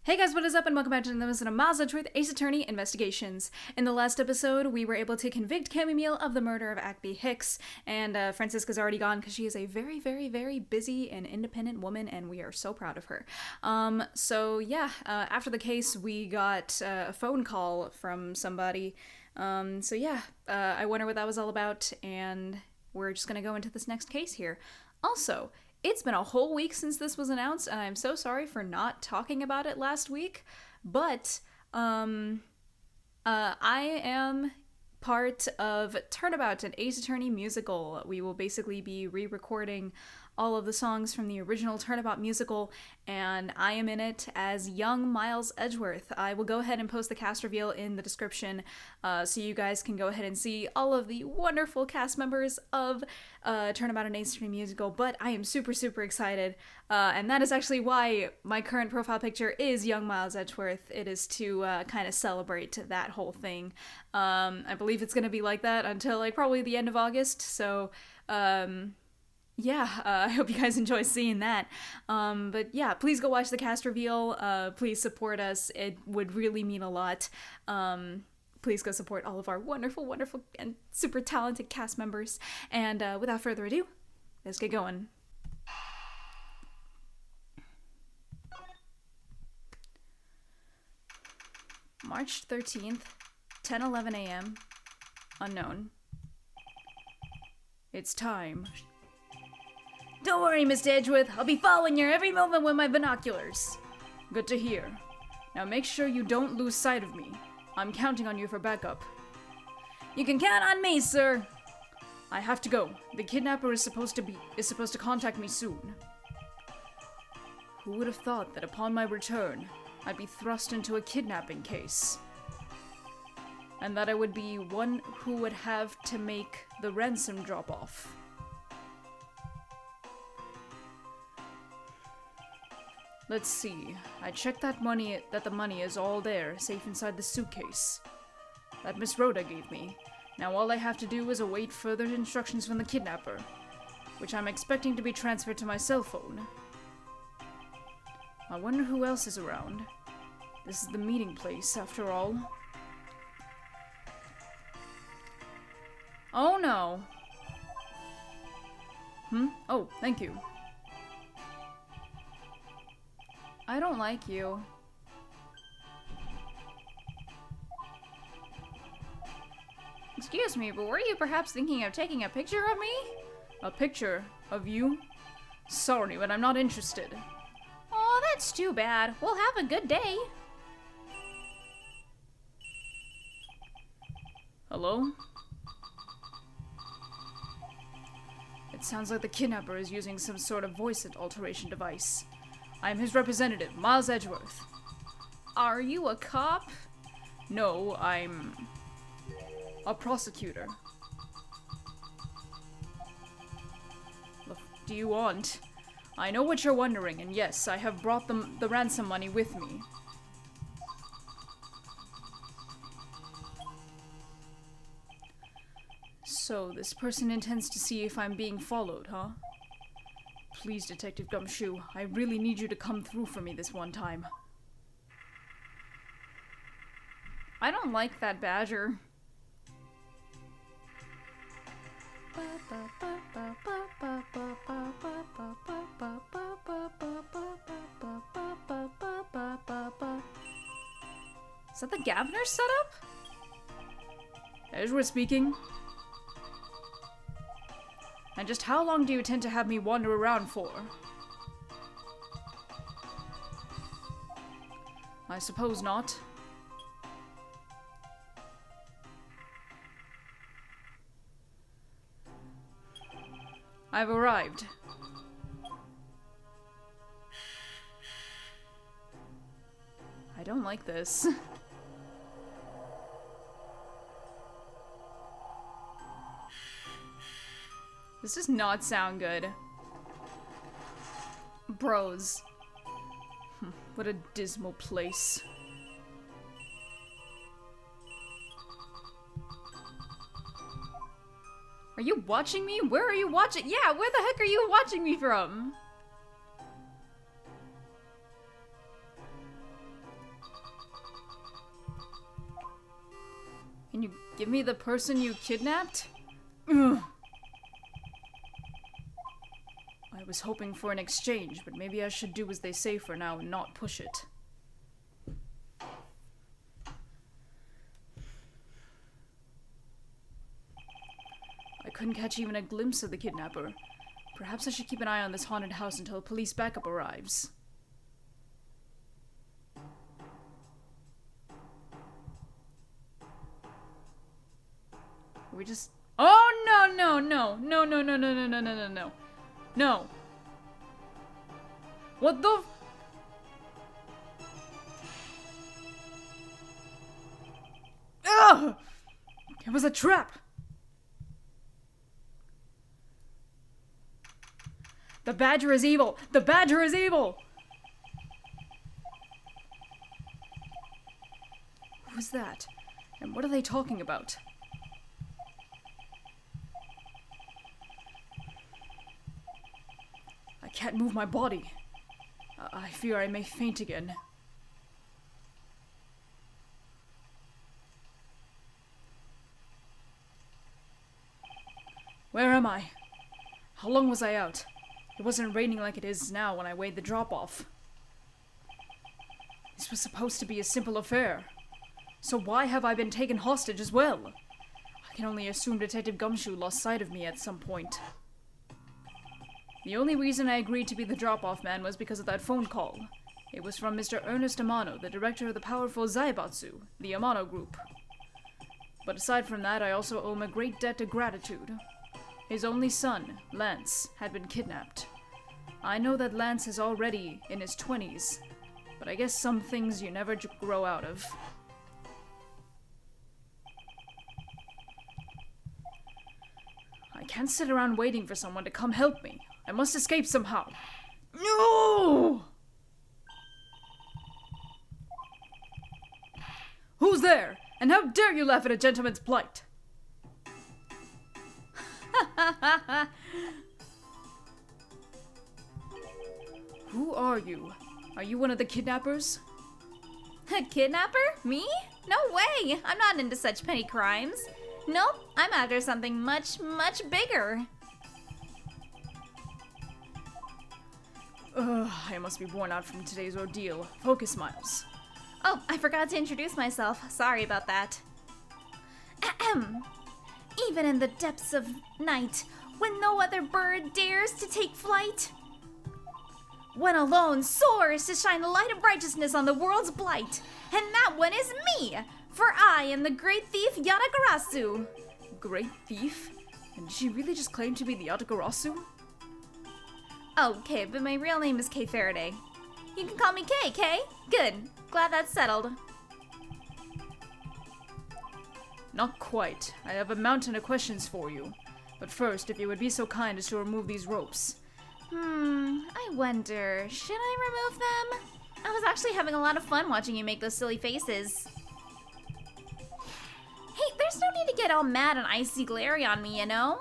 Hey guys, what is up and welcome back to another episode of Miles Edgeworth Ace Attorney Investigations. In the last episode, we were able to convict Chamomile of the murder of Acme Hicks, and Francisca's already gone because she is a very, very, very busy and independent woman, and we are so proud of her. After the case, we got a phone call from somebody. I wonder what that was all about, and we're just gonna go into this next case here. Also, it's been a whole week since this was announced, and I'm so sorry for not talking about it last week, but I am part of Turnabout, an Ace Attorney musical. We will basically be re-recording all of the songs from the original Turnabout musical, and I am in it as young Miles Edgeworth. I will go ahead and post the cast reveal in the description so you guys can go ahead and see all of the wonderful cast members of Turnabout, an Ace Attorney musical, but I am super, super excited, and that is actually why my current profile picture is young Miles Edgeworth. It is to kind of celebrate that whole thing. I believe it's going to be like that until probably the end of August, so I hope you guys enjoy seeing that. Please go watch the cast reveal. Please support us. It would really mean a lot. Please go support all of our wonderful, wonderful, and super talented cast members. And without further ado, let's get going. March 13th, 10:11 a.m. Unknown. It's time. Don't worry, Mr. Edgeworth. I'll be following your every movement with my binoculars. Good to hear. Now make sure you don't lose sight of me. I'm counting on you for backup. You can count on me, sir. I have to go. The kidnapper is supposed to contact me soon. Who would have thought that upon my return, I'd be thrust into a kidnapping case? And that I would be one who would have to make the ransom drop-off. Let's see. I checked that the money is all there, safe inside the suitcase that Miss Rhoda gave me. Now all I have to do is await further instructions from the kidnapper, which I'm expecting to be transferred to my cell phone. I wonder who else is around. This is the meeting place, after all. Oh no. Oh, thank you. I don't like you. Excuse me, but were you perhaps thinking of taking a picture of me? A picture of you? Sorry, but I'm not interested. Oh, that's too bad. We'll have a good day. Hello? It sounds like the kidnapper is using some sort of voice alteration device. I'm his representative, Miles Edgeworth. Are you a cop? No, I'm a prosecutor. What do you want? I know what you're wondering, and yes, I have brought the ransom money with me. So, this person intends to see if I'm being followed, huh? Please, Detective Gumshoe, I really need you to come through for me this one time. I don't like that badger. Is that the Governor setup? Edgeworth speaking. And just how long do you intend to have me wander around for? I suppose not. I've arrived. I don't like this. This does not sound good. Bros. What a dismal place. Are you watching me? Where are you watching? Yeah, where the heck are you watching me from? you give me the person you kidnapped? Ugh. I was hoping for an exchange, but maybe I should do as they say for now and not push it. I couldn't catch even a glimpse of the kidnapper. Perhaps I should keep an eye on this haunted house until police backup arrives. We just... Oh, no, no, no. No, no, no, no, no, no, no, no, no. No. What the... Ugh! It was a trap! The badger is evil! The badger is evil! Who's that? And what are they talking about? I can't move my body. I fear I may faint again. Where am I? How long was I out? It wasn't raining like it is now when I weighed the drop-off. This was supposed to be a simple affair. So why have I been taken hostage as well? I can only assume Detective Gumshoe lost sight of me at some point. The only reason I agreed to be the drop-off man was because of that phone call. It was from Mr. Ernest Amano, the director of the powerful Zaibatsu, the Amano group. But aside from that, I also owe him a great debt of gratitude. His only son, Lance, had been kidnapped. I know that Lance is already in his 20s, but I guess some things you never grow out of. I can't sit around waiting for someone to come help me. I must escape somehow. No! Who's there? And how dare you laugh at a gentleman's plight? Who are you? Are you one of the kidnappers? A kidnapper? Me? No way! I'm not into such petty crimes. Nope, I'm after something much, much bigger. Ugh, I must be worn out from today's ordeal. Focus, Miles. Oh, I forgot to introduce myself. Sorry about that. Ahem. Even in the depths of night, when no other bird dares to take flight, one alone soars to shine the light of righteousness on the world's blight, and that one is me, for I am the great thief Yatagarasu. Great thief? And did she really just claim to be the Yatagarasu? Okay, but my real name is Kay Faraday. You can call me Kay, Kay? Good. Glad that's settled. Not quite. I have a mountain of questions for you. But first, if you would be so kind as to remove these ropes. I wonder, should I remove them? I was actually having a lot of fun watching you make those silly faces. Hey, there's no need to get all mad and icy glary on me, you know?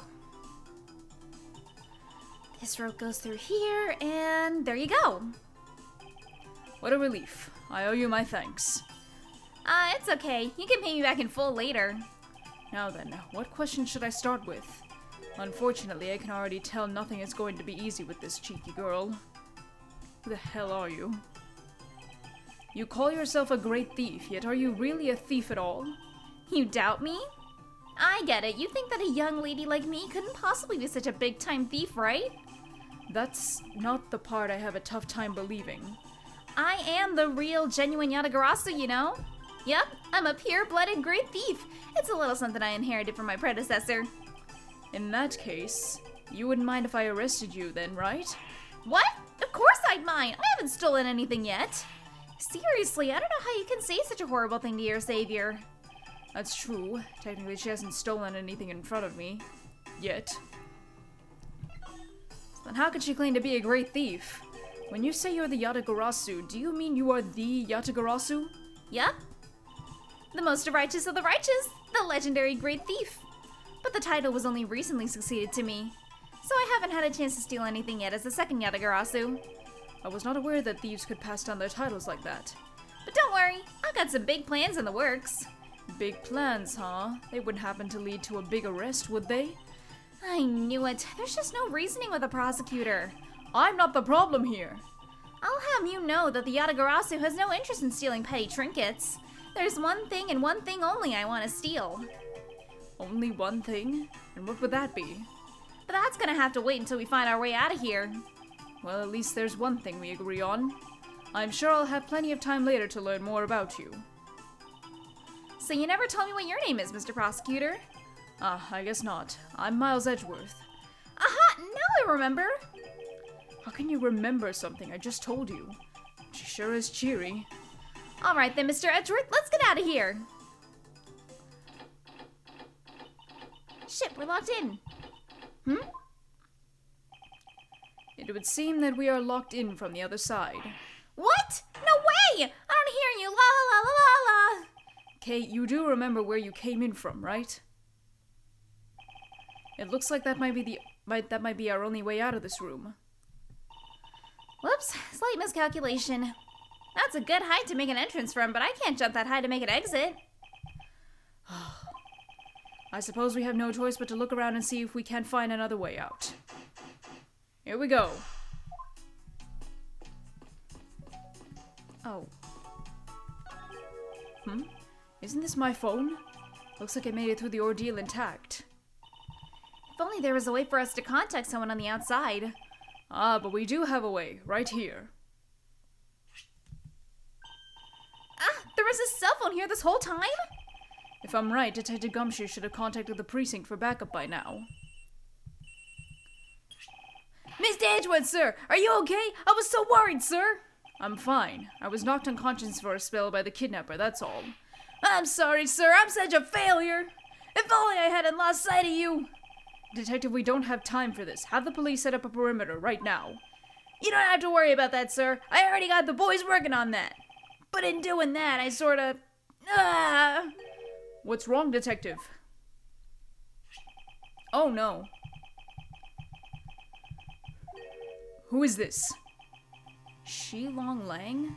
This rope goes through here, and there you go. What a relief. I owe you my thanks. It's okay. You can pay me back in full later. Now then, what question should I start with? Unfortunately, I can already tell nothing is going to be easy with this cheeky girl. Who the hell are you? You call yourself a great thief, yet are you really a thief at all? You doubt me? I get it. You think that a young lady like me couldn't possibly be such a big-time thief, right? That's not the part I have a tough time believing. I am the real, genuine Yatagarasu, you know? Yep, I'm a pure-blooded great thief. It's a little something I inherited from my predecessor. In that case, you wouldn't mind if I arrested you then, right? What? Of course I'd mind. I haven't stolen anything yet. Seriously, I don't know how you can say such a horrible thing to your savior. That's true. Technically, she hasn't stolen anything in front of me. Yet. So then how could she claim to be a great thief? When you say you're the Yatagarasu, do you mean you are the Yatagarasu? Yep. The most righteous of the righteous. The legendary great thief. But the title was only recently succeeded to me, so I haven't had a chance to steal anything yet as the second Yatagarasu. I was not aware that thieves could pass down their titles like that. But don't worry, I've got some big plans in the works. Big plans, huh? They wouldn't happen to lead to a big arrest, would they? I knew it. There's just no reasoning with a prosecutor. I'm not the problem here. I'll have you know that the Yatagarasu has no interest in stealing petty trinkets. There's one thing and one thing only I want to steal. Only one thing? And what would that be? But that's gonna have to wait until we find our way out of here. Well, at least there's one thing we agree on. I'm sure I'll have plenty of time later to learn more about you. So you never told me what your name is, Mr. Prosecutor? I guess not. I'm Miles Edgeworth. Aha! Now I remember! How can you remember something I just told you? She sure is cheery. Alright then, Mr. Edgeworth, let's get out of here! Shit, we're locked in. It would seem that we are locked in from the other side. What? No way! I don't hear you! La la la la la la! Kate, you do remember where you came in from, right? It looks like that might be our only way out of this room. Whoops, slight miscalculation. That's a good height to make an entrance from, but I can't jump that high to make an exit. I suppose we have no choice but to look around and see if we can't find another way out. Here we go. Oh. Isn't this my phone? Looks like I made it through the ordeal intact. If only there was a way for us to contact someone on the outside. But we do have a way, right here. There was a cell phone here this whole time? If I'm right, Detective Gumshoe should have contacted the precinct for backup by now. Mr. Edgewood, sir! Are you okay? I was so worried, sir! I'm fine. I was knocked unconscious for a spell by the kidnapper, that's all. I'm sorry, sir. I'm such a failure. If only I hadn't lost sight of you. Detective, we don't have time for this. Have the police set up a perimeter right now. You don't have to worry about that, sir. I already got the boys working on that. But in doing that, I sorta... What's wrong, Detective? Oh, no. Who is this? Shilong Lang?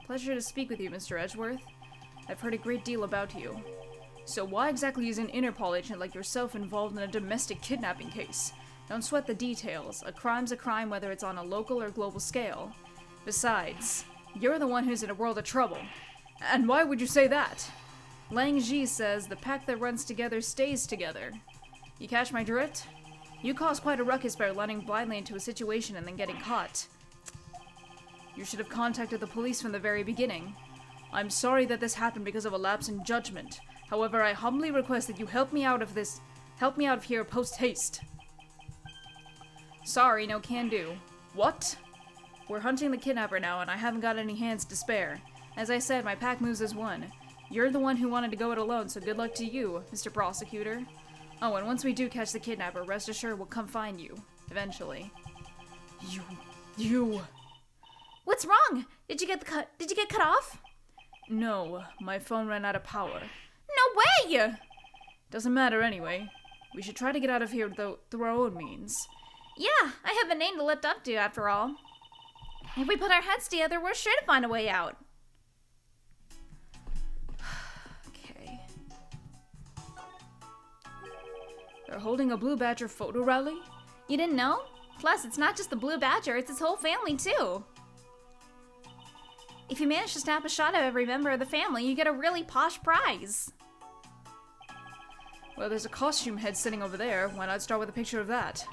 Pleasure to speak with you, Mr. Edgeworth. I've heard a great deal about you. So why exactly is an Interpol agent like yourself involved in a domestic kidnapping case? Don't sweat the details. A crime's a crime whether it's on a local or global scale. Besides, you're the one who's in a world of trouble. And why would you say that? Lang Ji says the pack that runs together stays together. You catch my drift? You caused quite a ruckus by running blindly into a situation and then getting caught. You should have contacted the police from the very beginning. I'm sorry that this happened because of a lapse in judgment. However, I humbly request that you help me out of here post-haste. Sorry, no can do. What? We're hunting the kidnapper now, and I haven't got any hands to spare. As I said, my pack moves as one. You're the one who wanted to go it alone, so good luck to you, Mr. Prosecutor. Oh, and once we do catch the kidnapper, rest assured we'll come find you. Eventually. You... What's wrong? Did you get cut off? No, my phone ran out of power. No way! Doesn't matter anyway. We should try to get out of here through our own means. Yeah, I have a name to lift up to after all. If we put our heads together, we're sure to find a way out. Okay. They're holding a Blue Badger photo rally? You didn't know? Plus, it's not just the Blue Badger, it's his whole family too. If you manage to snap a shot of every member of the family, you get a really posh prize. Well, there's a costume head sitting over there. Why not start with a picture of that?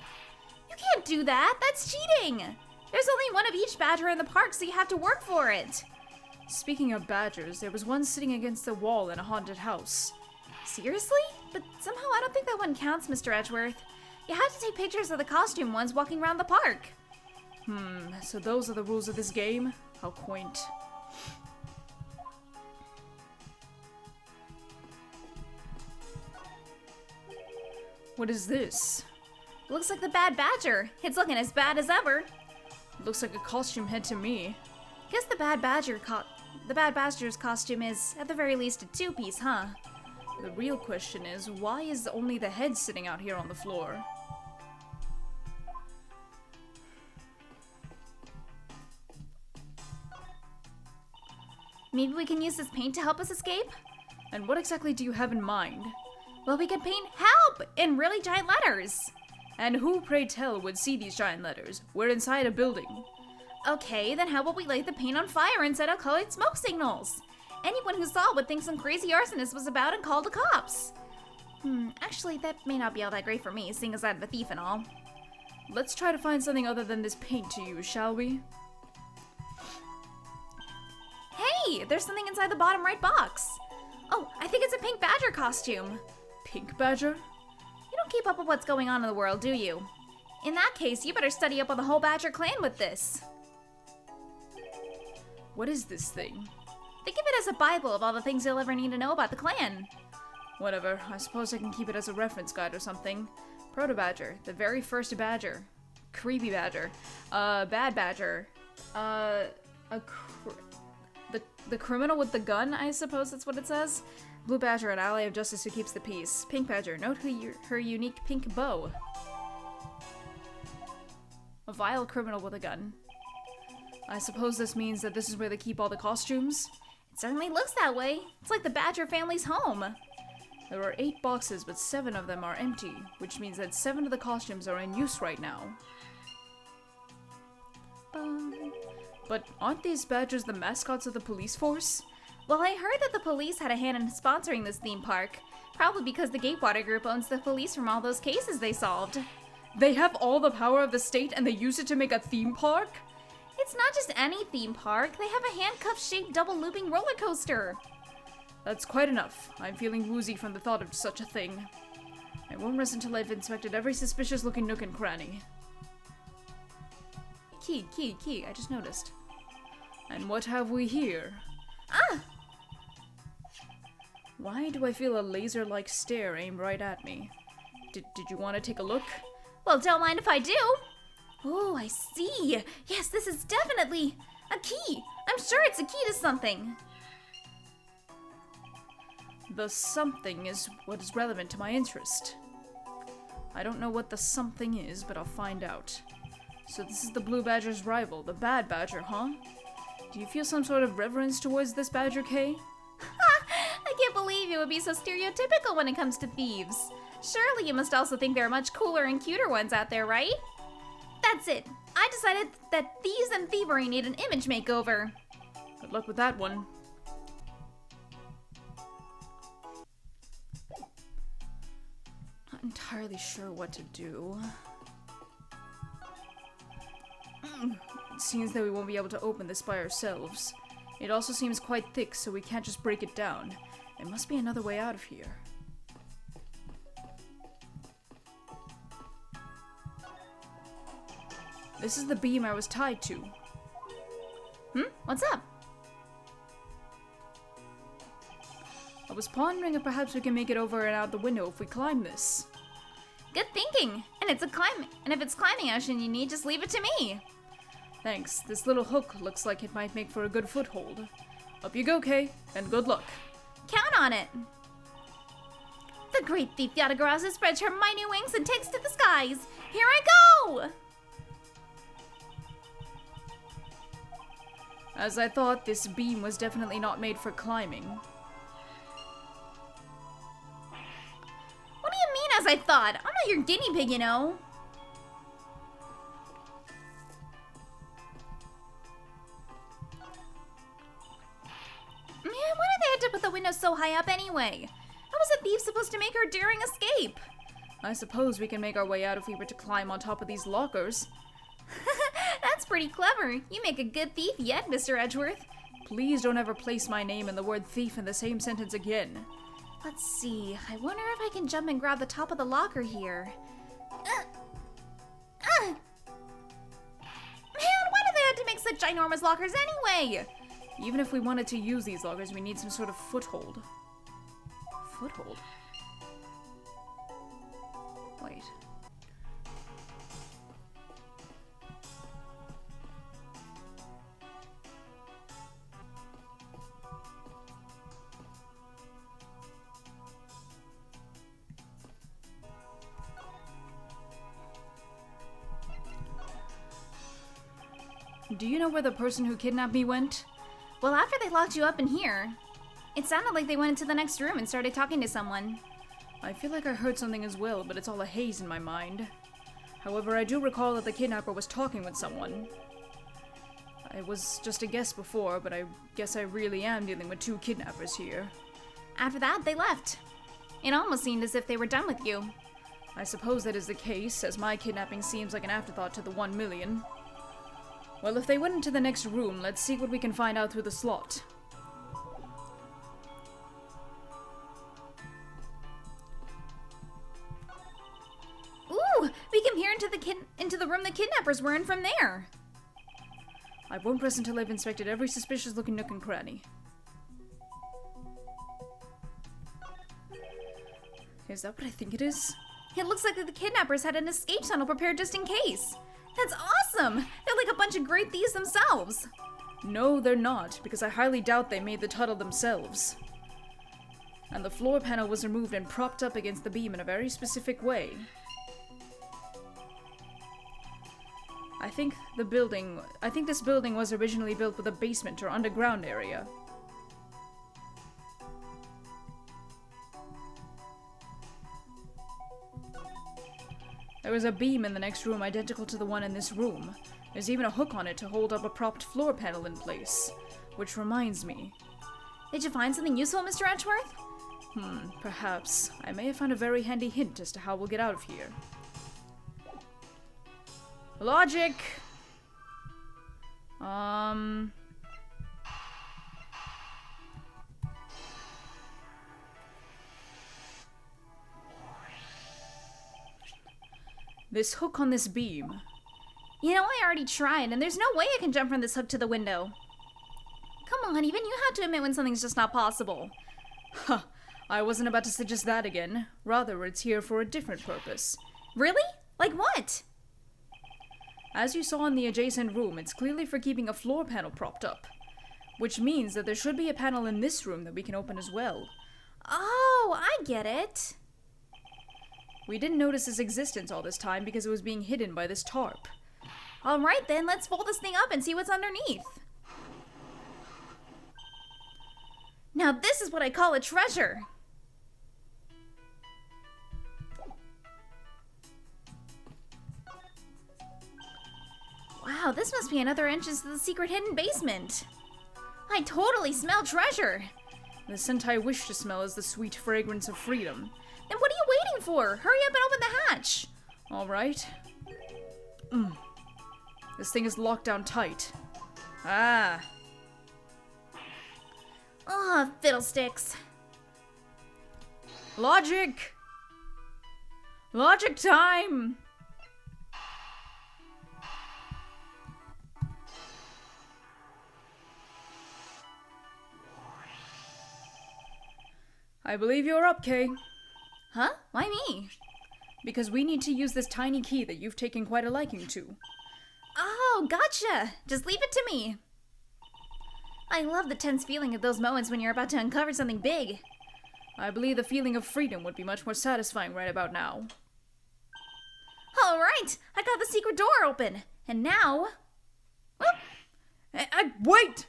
You can't do that! That's cheating! There's only one of each badger in the park, so you have to work for it. Speaking of badgers, there was one sitting against the wall in a haunted house. Seriously? But somehow I don't think that one counts, Mr. Edgeworth. You have to take pictures of the costume ones walking around the park. So those are the rules of this game? How quaint. What is this? Looks like the Bad Badger. It's looking as bad as ever. Looks like a costume head to me. Guess the Bad Badger's costume is, at the very least, a two-piece, huh? The real question is, why is only the head sitting out here on the floor? Maybe we can use this paint to help us escape? And what exactly do you have in mind? Well, we can paint HELP in really giant letters. And who, pray tell, would see these giant letters? We're inside a building. Okay, then how about we light the paint on fire and set out colored smoke signals? Anyone who saw it would think some crazy arsonist was about and call the cops. Actually, that may not be all that great for me, seeing as I'm a thief and all. Let's try to find something other than this paint to use, shall we? Hey, there's something inside the bottom right box. Oh, I think it's a pink badger costume. Pink badger? You don't keep up with what's going on in the world, do you? In that case, you better study up on the whole badger clan with this. What is this thing? Think of it as a bible of all the things you'll ever need to know about the clan. Whatever, I suppose I can keep it as a reference guide or something. Proto-badger, the very first badger. Creepy badger. Bad badger. The criminal with the gun, I suppose that's what it says. Blue badger, an ally of justice who keeps the peace. Pink badger, note her unique pink bow. A vile criminal with a gun. I suppose this means that this is where they keep all the costumes? It certainly looks that way. It's like the Badger family's home. There are 8 boxes, but 7 of them are empty, which means that 7 of the costumes are in use right now. But aren't these badgers the mascots of the police force? Well, I heard that the police had a hand in sponsoring this theme park. Probably because the Gatewater Group owns the police from all those cases they solved. They have all the power of the state and they use it to make a theme park? It's not just any theme park. They have a handcuff-shaped double-looping roller coaster. That's quite enough. I'm feeling woozy from the thought of such a thing. I won't rest until I've inspected every suspicious-looking nook and cranny. Key, I just noticed. And what have we here? Ah! Why do I feel a laser-like stare aimed right at me? Did you want to take a look? Well, don't mind if I do. Oh, I see. Yes, this is definitely a key. I'm sure it's a key to something. The something is what is relevant to my interest. I don't know what the something is, but I'll find out. So this is the Blue Badger's rival, the Bad Badger, huh? Do you feel some sort of reverence towards this Badger, Kay? I can't believe you would be so stereotypical when it comes to thieves. Surely you must also think there are much cooler and cuter ones out there, right? That's it. I decided that thieves and thievery need an image makeover. Good luck with that one. Not entirely sure what to do. It seems that we won't be able to open this by ourselves. It also seems quite thick, so we can't just break it down. There must be another way out of here. This is the beam I was tied to. What's up? I was pondering if perhaps we can make it over and out the window if we climb this. Good thinking. And if it's climbing action you need, just leave it to me. Thanks. This little hook looks like it might make for a good foothold. Up you go, Kay, and good luck. Count on it. The great thief Yatagarasu spreads her mighty wings and takes to the skies. Here I go! As I thought, this beam was definitely not made for climbing. What do you mean, as I thought? I'm not your guinea pig, you know. Man, why did they have to put the window so high up anyway? How was a thief supposed to make her daring escape? I suppose we can make our way out if we were to climb on top of these lockers. That's pretty clever. You make a good thief yet, Mr. Edgeworth. Please don't ever place my name and the word thief in the same sentence again. Let's see. I wonder if I can jump and grab the top of the locker here. Man, why do they have to make such ginormous lockers anyway? Even if we wanted to use these lockers, we need some sort of foothold. Foothold? Wait. Do you know where the person who kidnapped me went? Well, after they locked you up in here, it sounded like they went into the next room and started talking to someone. I feel like I heard something as well, but it's all a haze in my mind. However, I do recall that the kidnapper was talking with someone. I was just a guess before, but I guess I really am dealing with two kidnappers here. After that, they left. It almost seemed as if they were done with you. I suppose that is the case, as my kidnapping seems like an afterthought to the 1 million. Well, if they went into the next room, let's see what we can find out through the slot. Ooh, we can peer into the room the kidnappers were in from there. I won't rest until I've inspected every suspicious-looking nook and cranny. Is that what I think it is? It looks like the kidnappers had an escape tunnel prepared just in case. That's awesome! They're like a bunch of great thieves themselves. No, they're not, because I highly doubt they made the tunnel themselves. And the floor panel was removed and propped up against the beam in a very specific way. I think this building was originally built with a basement or underground area. There was a beam in the next room identical to the one in this room. There's even a hook on it to hold up a propped floor panel in place. Which reminds me. Did you find something useful, Mr. Edgeworth? Perhaps. I may have found a very handy hint as to how we'll get out of here. Logic! This hook on this beam. You know, I already tried, and there's no way I can jump from this hook to the window. Come on, even you have to admit when something's just not possible. Huh. I wasn't about to suggest that again. Rather, it's here for a different purpose. Really? Like what? As you saw in the adjacent room, it's clearly for keeping a floor panel propped up. Which means that there should be a panel in this room that we can open as well. Oh, I get it. We didn't notice its existence all this time because it was being hidden by this tarp. Alright then, let's fold this thing up and see what's underneath. Now this is what I call a treasure. Wow, this must be another entrance to the secret hidden basement. I totally smell treasure. The scent I wish to smell is the sweet fragrance of freedom. Then what are you waiting for? Hurry up and open the hatch. All right. This thing is locked down tight. Ah. Oh, fiddlesticks. Logic! Logic time! I believe you're up, Kay. Huh? Why me? Because we need to use this tiny key that you've taken quite a liking to. Oh, gotcha! Just leave it to me. I love the tense feeling of those moments when you're about to uncover something big. I believe the feeling of freedom would be much more satisfying right about now. Alright! I got the secret door open. And now... Wait!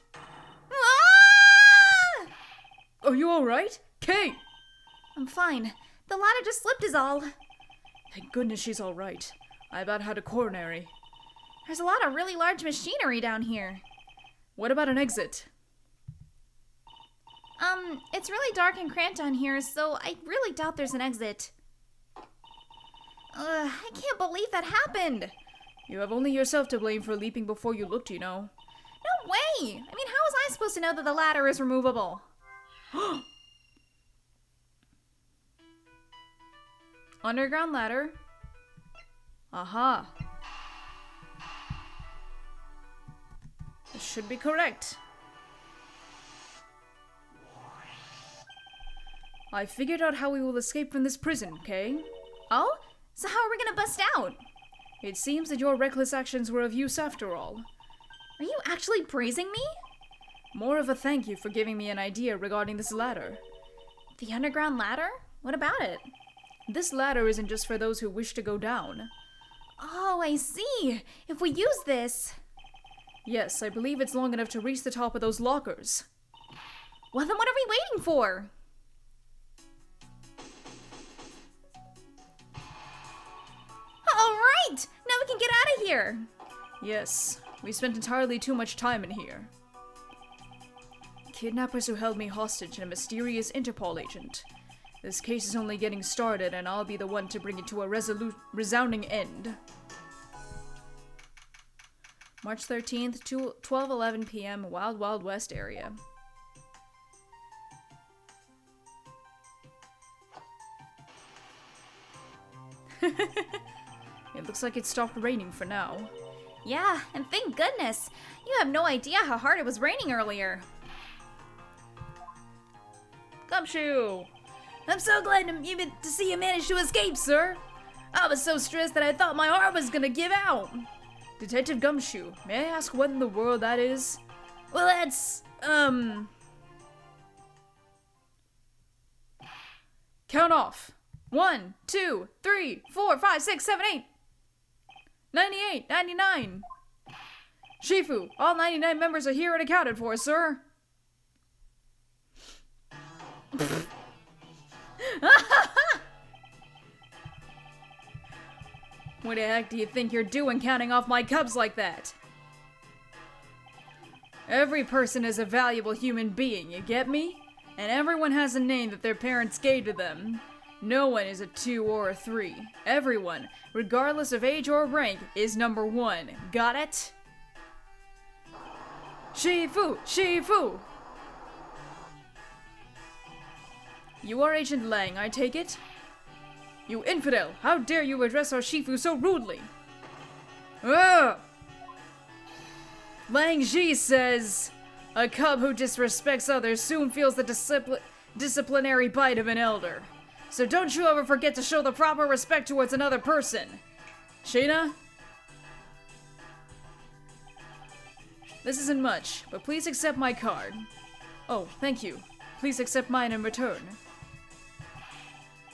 Ah! Are you alright? Kay! I'm fine. The ladder just slipped is all. Thank goodness she's alright. I about had a coronary. There's a lot of really large machinery down here. What about an exit? It's really dark and cramped down here, so I really doubt there's an exit. I can't believe that happened. You have only yourself to blame for leaping before you looked, you know. No way! I mean, how was I supposed to know that the ladder is removable? Underground ladder. Aha. This should be correct. I figured out how we will escape from this prison, Kay. Oh? So how are we gonna bust out? It seems that your reckless actions were of use after all. Are you actually praising me? More of a thank you for giving me an idea regarding this ladder. The underground ladder? What about it? This ladder isn't just for those who wish to go down. Oh, I see. If we use this... Yes, I believe it's long enough to reach the top of those lockers. Well, then what are we waiting for? Alright! Now we can get out of here! Yes, we spent entirely too much time in here. Kidnappers who held me hostage and a mysterious Interpol agent. This case is only getting started, and I'll be the one to bring it to a resounding end. March 13th, 12:11 p.m., Wild Wild West area. It looks like it stopped raining for now. Yeah, and thank goodness. You have no idea how hard it was raining earlier. Gumshoe! I'm so glad to see you manage to escape, sir. I was so stressed that I thought my heart was gonna give out. Detective Gumshoe, may I ask what in the world that is? Well, that's, Count off. 1, 2, 3, 4, 5, 6, 7, 8. 98, 99. Shifu, all 99 members are here and accounted for, sir. What the heck do you think you're doing counting off my cubs like that? Every person is a valuable human being, you get me? And everyone has a name that their parents gave to them. No one is a 2 or a 3. Everyone, regardless of age or rank, is number 1. Got it? Shifu! Shifu! You are Agent Lang, I take it? You infidel! How dare you address our Shifu so rudely? Ugh! Lang Ji says, a cub who disrespects others soon feels the disciplinary bite of an elder. So don't you ever forget to show the proper respect towards another person. Shayna? This isn't much, but please accept my card. Oh, thank you. Please accept mine in return.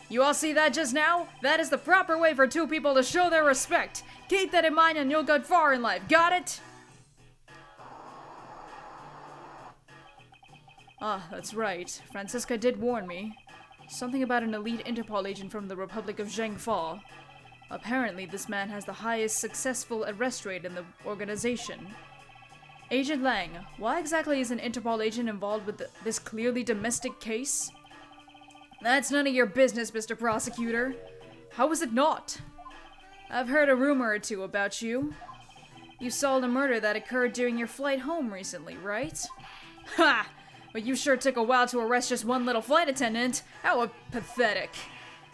You all see that just now? That is the proper way for two people to show their respect. Keep that in mind and you'll go far in life. Got it? Ah, that's right. Francisca did warn me. Something about an elite Interpol agent from the Republic of Zhengfa. Apparently, this man has the highest successful arrest rate in the organization. Agent Lang, why exactly is an Interpol agent involved with this clearly domestic case? That's none of your business, Mr. Prosecutor. How is it not? I've heard a rumor or two about you. You solved a murder that occurred during your flight home recently, right? Ha! But you sure took a while to arrest just one little flight attendant. How pathetic.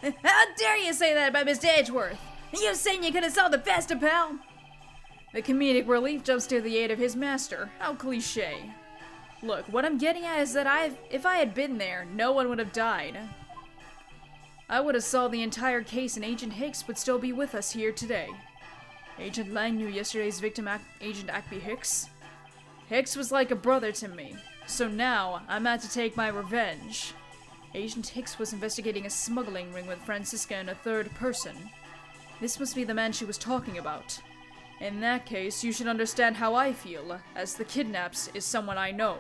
How dare you say that about Mr. Edgeworth? You saying you could have solved it faster, pal? The comedic relief jumps to the aid of his master. How cliche. Look, what I'm getting at is that if I had been there, no one would have died. I would have solved the entire case and Agent Hicks would still be with us here today. Agent Lang knew yesterday's victim, Agent Akby Hicks. Hicks was like a brother to me, so now I'm out to take my revenge. Agent Hicks was investigating a smuggling ring with Francisca and a third person. This must be the man she was talking about. In that case, you should understand how I feel, as the kidnaps is someone I know.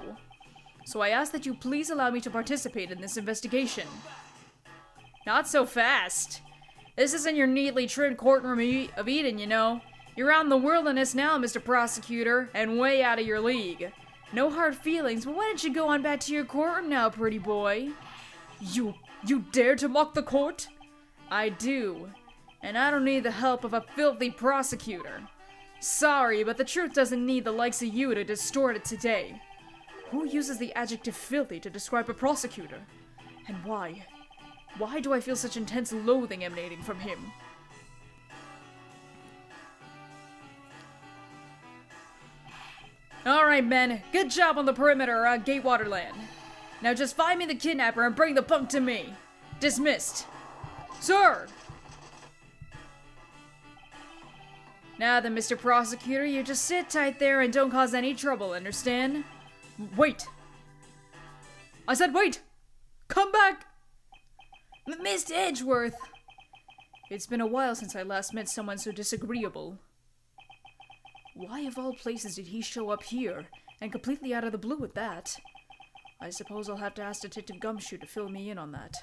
So I ask that you please allow me to participate in this investigation. Not so fast. This isn't your neatly trimmed courtroom of Eden, you know. You're out in the wilderness now, Mr. Prosecutor, and way out of your league. No hard feelings, but why don't you go on back to your courtroom now, pretty boy? You dare to mock the court? I do. And I don't need the help of a filthy prosecutor. Sorry, but the truth doesn't need the likes of you to distort it today. Who uses the adjective filthy to describe a prosecutor? And why? Why do I feel such intense loathing emanating from him? Alright, men. Good job on the perimeter around Gatewaterland. Now just find me the kidnapper and bring the punk to me. Dismissed. Sir! Now then, Mr. Prosecutor, you just sit tight there and don't cause any trouble, understand? Wait! I said wait! Come back! Mr. Edgeworth! It's been a while since I last met someone so disagreeable. Why of all places did he show up here, and completely out of the blue at that? I suppose I'll have to ask Detective Gumshoe to fill me in on that.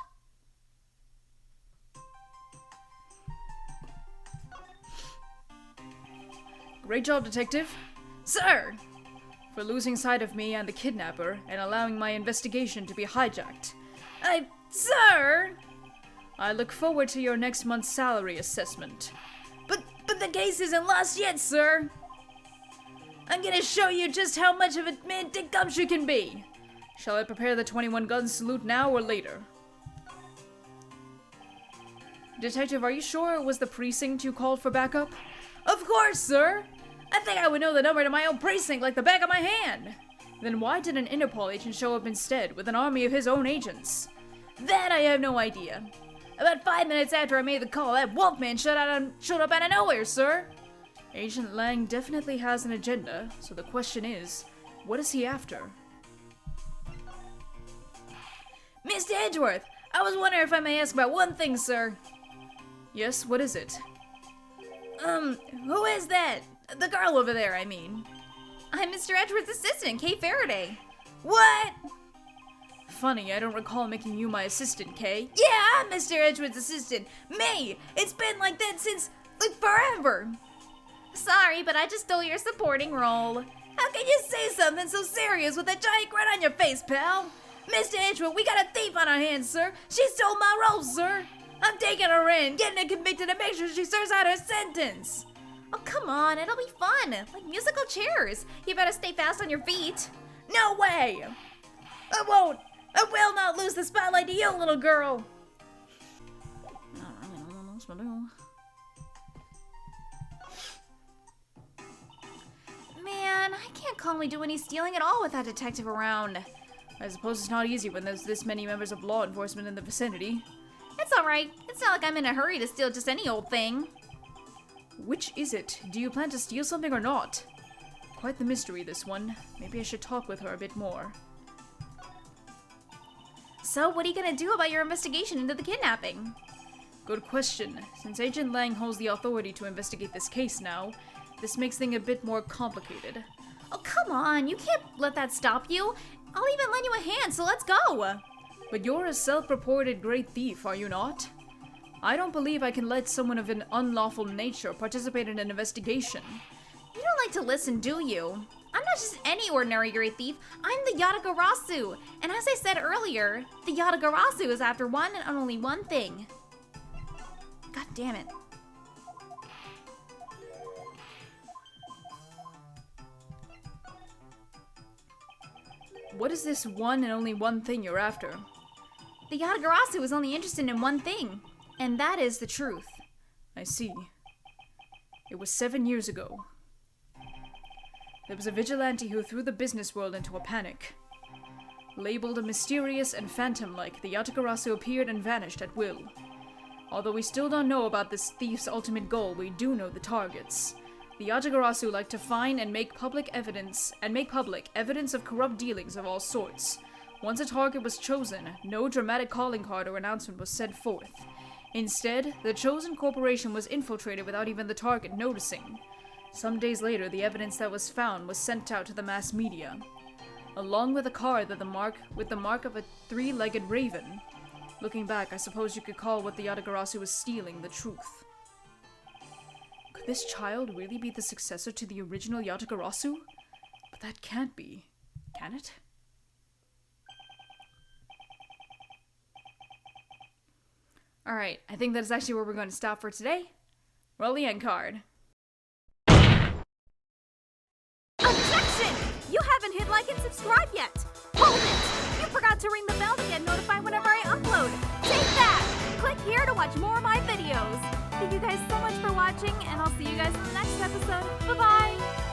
Great job, Detective. Sir! For losing sight of me and the kidnapper, and allowing my investigation to be hijacked. Sir! I look forward to your next month's salary assessment. But the case isn't lost yet, sir! I'm gonna show you just how much of a man Dick Gumshoe can be! Shall I prepare the 21 gun salute now or later? Detective, are you sure it was the precinct you called for backup? Of course, sir! I think I would know the number to my own precinct like the back of my hand! Then why did an Interpol agent show up instead, with an army of his own agents? That I have no idea. About 5 minutes after I made the call, that Wolfman showed up out of nowhere, sir! Agent Lang definitely has an agenda, so the question is, what is he after? Mr. Edgeworth, I was wondering if I may ask about one thing, sir. Yes, what is it? Who is that? The girl over there, I mean. I'm Mr. Edgeworth's assistant, Kay Faraday. What? Funny, I don't recall making you my assistant, Kay. Yeah, I'm Mr. Edgeworth's assistant. Me! It's been like that since, forever. Sorry, but I just stole your supporting role. How can you say something so serious with a giant grin on your face, pal? Mr. Edgeworth, we got a thief on our hands, sir. She stole my role, sir. I'm taking her in, getting her convicted, and make sure she serves out her sentence. Oh, come on, it'll be fun. Like musical chairs. You better stay fast on your feet. No way! I won't. I will not lose the spotlight to you, little girl. Man, I can't calmly do any stealing at all with that detective around. I suppose it's not easy when there's this many members of law enforcement in the vicinity. It's alright. It's not like I'm in a hurry to steal just any old thing. Which is it? Do you plan to steal something or not? Quite the mystery, this one. Maybe I should talk with her a bit more. So, what are you gonna do about your investigation into the kidnapping? Good question. Since Agent Lang holds the authority to investigate this case now, this makes things a bit more complicated. Oh, come on. You can't let that stop you. I'll even lend you a hand, so let's go. But you're a self-reported great thief, are you not? I don't believe I can let someone of an unlawful nature participate in an investigation. You don't like to listen, do you? I'm not just any ordinary great thief. I'm the Yatagarasu. And as I said earlier, the Yatagarasu is after one and only one thing. God damn it. What is this one and only one thing you're after? The Yatagarasu is only interested in one thing, and that is the truth. I see. It was 7 years ago. There was a vigilante who threw the business world into a panic. Labeled mysterious and phantom-like, the Yatagarasu appeared and vanished at will. Although we still don't know about this thief's ultimate goal, we do know the targets. The Yatagarasu like to find and make public evidence of corrupt dealings of all sorts. Once a target was chosen, no dramatic calling card or announcement was sent forth. Instead, the chosen corporation was infiltrated without even the target noticing. Some days later, the evidence that was found was sent out to the mass media, along with a card with the mark of a three-legged raven. Looking back, I suppose you could call what the Yatagarasu was stealing the truth. Could this child really be the successor to the original Yatagarasu? But that can't be, can it? Alright, I think that's actually where we're going to stop for today. Roll the end card. Objection! You haven't hit like and subscribe yet! Hold it! You forgot to ring the bell to get notified whenever I upload! Take that! Click here to watch more of my videos! Thank you guys so much for watching, and I'll see you guys in the next episode. Bye-bye!